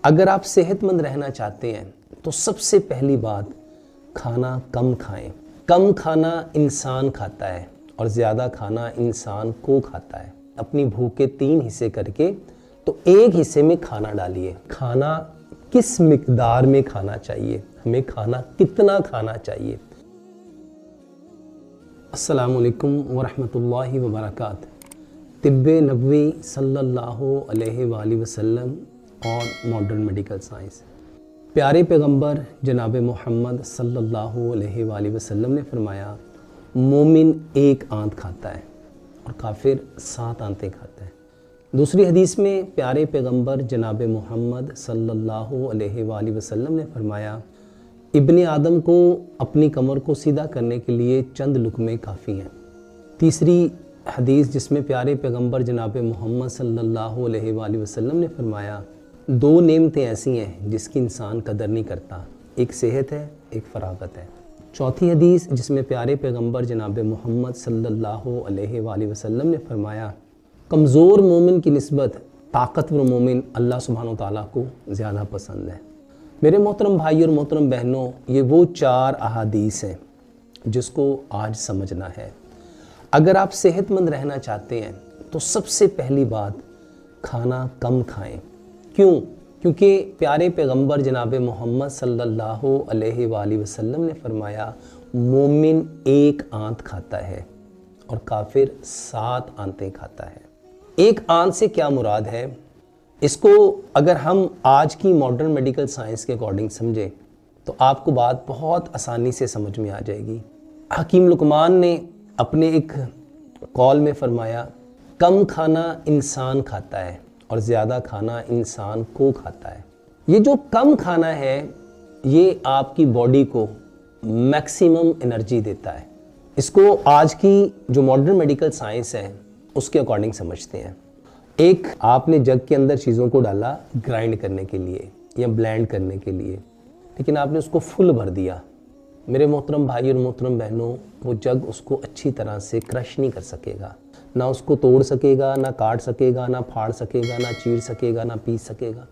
अगर आप सेहतमंद रहना चाहते हैं तो सबसे पहली बात, खाना कम खाएं। कम खाना इंसान खाता है और ज़्यादा खाना इंसान को खाता है। अपनी भूख के 3 हिस्से करके तो एक हिस्से में खाना डालिए। खाना किस मिकदार में खाना चाहिए, हमें खाना कितना खाना चाहिए। अस्सलामु अलैकुम वरहमतुल्लाहि वबरकात। तिब्बे नबवी सल्लल्लाहु अलैहि वसल्लम और मॉडर्न मेडिकल साइंस। प्यारे पैगंबर जनाब मोहम्मद सल्लल्लाहु अलैहि वसल्लम ने फरमाया, मोमिन एक आंत खाता है और काफिर 7 आंतें खाता है। दूसरी हदीस में प्यारे पैगंबर जनाब मोहम्मद सल्लल्लाहु अलैहि वसल्लम ने फरमाया, इब्ने आदम को अपनी कमर को सीधा करने के लिए चंद लुक़मे काफ़ी हैं। तीसरी हदीस जिसमें प्यारे पैगंबर जनाब मोहम्मद सल्लल्लाहु अलैहि वसल्लम ने फरमाया, 2 नेमतें ऐसी हैं जिसकी इंसान कदर नहीं करता, एक सेहत है, एक फरागत है। चौथी हदीस जिसमें प्यारे पैगंबर जनाब मोहम्मद सल्लल्लाहु अलैहि वसल्लम ने फरमाया, कमज़ोर मोमिन की निस्बत ताकतवर मोमिन अल्लाह सुब्हानहू तआला को ज़्यादा पसंद है। मेरे मोहतरम भाई और मोहतरम बहनों, ये वो 4 अहादीस हैं जिसको आज समझना है। अगर आप सेहतमंद रहना चाहते हैं तो सबसे पहली बात, खाना कम खाएं। क्यों? क्योंकि प्यारे पैगंबर जनाब मोहम्मद सल्लल्लाहु अलैहि वसल्लम ने फरमाया, मोमिन एक आंत खाता है और काफिर 7 आंतें खाता है। एक आंत से क्या मुराद है, इसको अगर हम आज की मॉडर्न मेडिकल साइंस के अकॉर्डिंग समझें तो आपको बात बहुत आसानी से समझ में आ जाएगी। हकीम लुकमान ने अपने एक कॉल में फरमाया, कम खाना इंसान खाता है और ज़्यादा खाना इंसान को खाता है। ये जो कम खाना है ये आपकी बॉडी को मैक्सिमम एनर्जी देता है। इसको आज की जो मॉडर्न मेडिकल साइंस है उसके अकॉर्डिंग समझते हैं। एक आपने जग के अंदर चीज़ों को डाला ग्राइंड करने के लिए या ब्लेंड करने के लिए, लेकिन आपने उसको फुल भर दिया। मेरे मोहतरम भाई और मोहतरम बहनों, वो जग उसको अच्छी तरह से क्रश नहीं कर सकेगा, ना उसको तोड़ सकेगा, ना काट सकेगा, ना फाड़ सकेगा, ना चीर सकेगा, ना पीस सकेगा।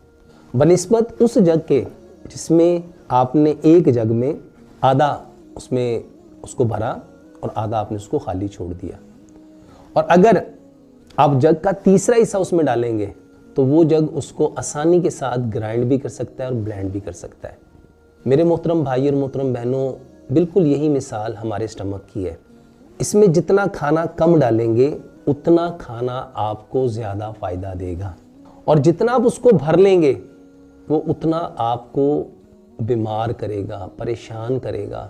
बनिस्बत उस जग के जिसमें आपने एक जग में आधा उसमें उसको भरा और आधा आपने उसको खाली छोड़ दिया। और अगर आप जग का तीसरा हिस्सा उसमें डालेंगे तो वो जग उसको आसानी के साथ ग्राइंड भी कर सकता है और ब्लेंड भी कर सकता है। मेरे मोहतरम भाई और मोहतरम बहनों, बिल्कुल यही मिसाल हमारे स्टमक की है। इसमें जितना खाना कम डालेंगे उतना खाना आपको ज़्यादा फ़ायदा देगा, और जितना आप उसको भर लेंगे वो उतना आपको बीमार करेगा, परेशान करेगा।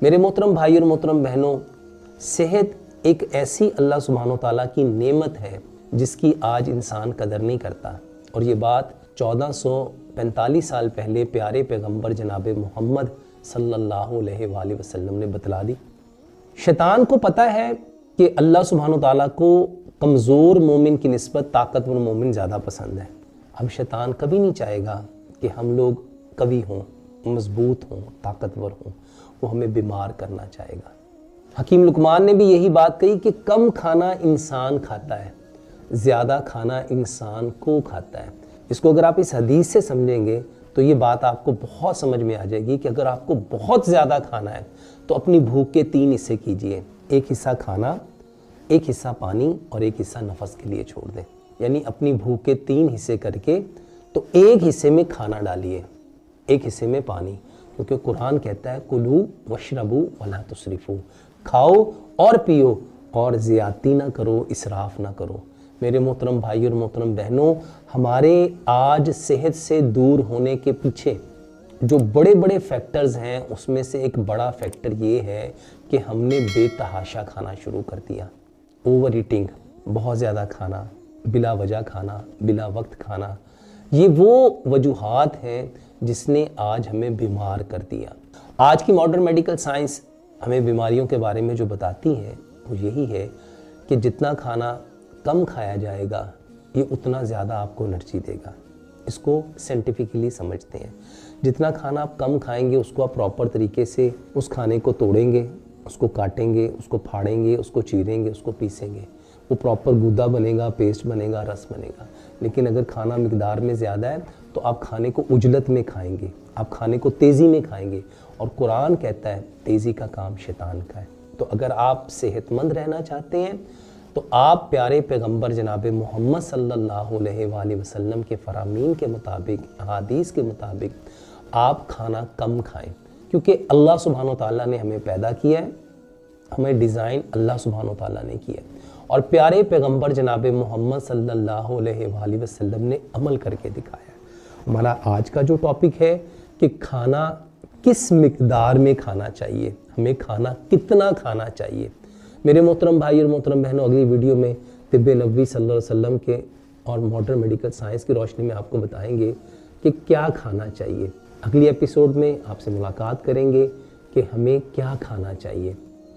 मेरे मोहतरम भाई और मोहतरम बहनों, सेहत एक ऐसी अल्लाह सुब्हानहू तआला की नेमत है जिसकी आज इंसान कदर नहीं करता। और ये बात 1445 साल पहले प्यारे पैगंबर जनाब मोहम्मद सल्लल्लाहु अलैहि वसल्लम ने बतला दी। शैतान को पता है कि अल्लाह सुब्हानहू तआला को कमज़ोर मोमिन की निस्बत ताकतवर मोमिन ज़्यादा पसंद है। अब शैतान कभी नहीं चाहेगा कि हम लोग कवि हों, मजबूत हों, ताकतवर हों। वो हमें बीमार करना चाहेगा। हकीम लुकमान ने भी यही बात कही कि कम खाना इंसान खाता है, ज़्यादा खाना इंसान को खाता है। इसको अगर आप इस हदीस से समझेंगे तो ये बात आपको बहुत समझ में आ जाएगी कि अगर आपको बहुत ज़्यादा खाना है तो अपनी भूख के 3 हिस्से कीजिए। एक हिस्सा खाना, एक हिस्सा पानी और एक हिस्सा नफस के लिए छोड़ दें। यानी अपनी भूख के 3 हिस्से करके तो एक हिस्से में खाना डालिए, एक हिस्से में पानी, क्योंकि कुरान कहता है, कुलू वशरबू वला तुसरिफू, खाओ और पियो और ज़्यादती ना करो, इसराफ ना करो। मेरे मोहतरम भाई और मोहतरम बहनों, हमारे आज सेहत से दूर होने के पीछे जो बड़े बड़े फैक्टर्स हैं उसमें से एक बड़ा फैक्टर ये है कि हमने बेतहाशा खाना शुरू कर दिया। ओवर ईटिंग, बहुत ज़्यादा खाना, बिला वजह खाना, बिला वक्त खाना, ये वो वजूहात हैं जिसने आज हमें बीमार कर दिया। आज की मॉडर्न मेडिकल साइंस हमें बीमारियों के बारे में जो बताती है वो यही है कि जितना खाना कम खाया जाएगा ये उतना ज़्यादा आपको एनर्जी देगा। इसको साइंटिफिकली समझते हैं। जितना खाना आप कम खाएंगे उसको आप प्रॉपर तरीके से उस खाने को तोड़ेंगे, उसको काटेंगे, उसको फाड़ेंगे, उसको चीरेंगे, उसको पीसेंगे, वो प्रॉपर गूदा बनेगा, पेस्ट बनेगा, रस बनेगा। लेकिन अगर खाना मिकदार में ज़्यादा है तो आप खाने को उजलत में खाएंगे, आप खाने को तेज़ी में खाएंगे। और कुरान कहता है तेज़ी का काम शैतान का है। तो अगर आप सेहतमंद रहना चाहते हैं तो आप प्यारे पैगंबर जनाब मोहम्मद सल्लल्लाहु अलैहि वसल्लम के फरामीन के मुताबिक, अहादीस के मुताबिक आप खाना कम खाएं, क्योंकि अल्लाह सुब्हानो तआला ने हमें पैदा किया है, हमें डिज़ाइन अल्लाह सुब्हानो तआला ने किया है और प्यारे पैगंबर जनाब मोहम्मद सल्लल्लाहु अलैहि वसल्लम ने अमल करके दिखाया है। हमारा आज का जो टॉपिक है कि खाना किस मिकदार में खाना चाहिए, हमें खाना कितना खाना चाहिए। मेरे मोहतरम भाई और मोहतरम बहनों, अगली वीडियो में तिब्बे नबवी सल्लल्लाहु अलैहि वसल्लम के और मॉडर्न मेडिकल साइंस की रोशनी में आपको बताएंगे कि क्या खाना चाहिए। अगली एपिसोड में आपसे मुलाकात करेंगे कि हमें क्या खाना चाहिए।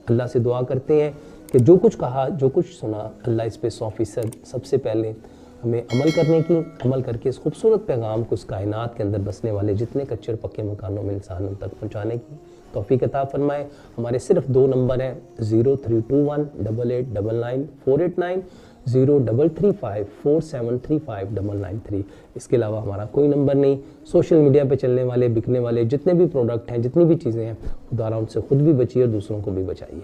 अल्लाह से दुआ करते हैं कि जो कुछ कहा, जो कुछ सुना, अल्लाह इस पे 100% सबसे पहले हमें अमल करने की, अमल करके इस खूबसूरत पैगाम को इस कायनात के अंदर बसने वाले जितने कच्चे और पक्के मकानों में इंसानों तक पहुँचाने की तौफीक अता फरमाए। हमारे सिर्फ 2 नंबर हैं 0321 8899 489, 033547359993। इसके अलावा हमारा कोई नंबर नहीं। सोशल मीडिया पे चलने वाले, बिकने वाले जितने भी प्रोडक्ट हैं, जितनी भी चीज़ें हैं, खुदा उनसे खुद भी बचिए और दूसरों को भी बचाइए।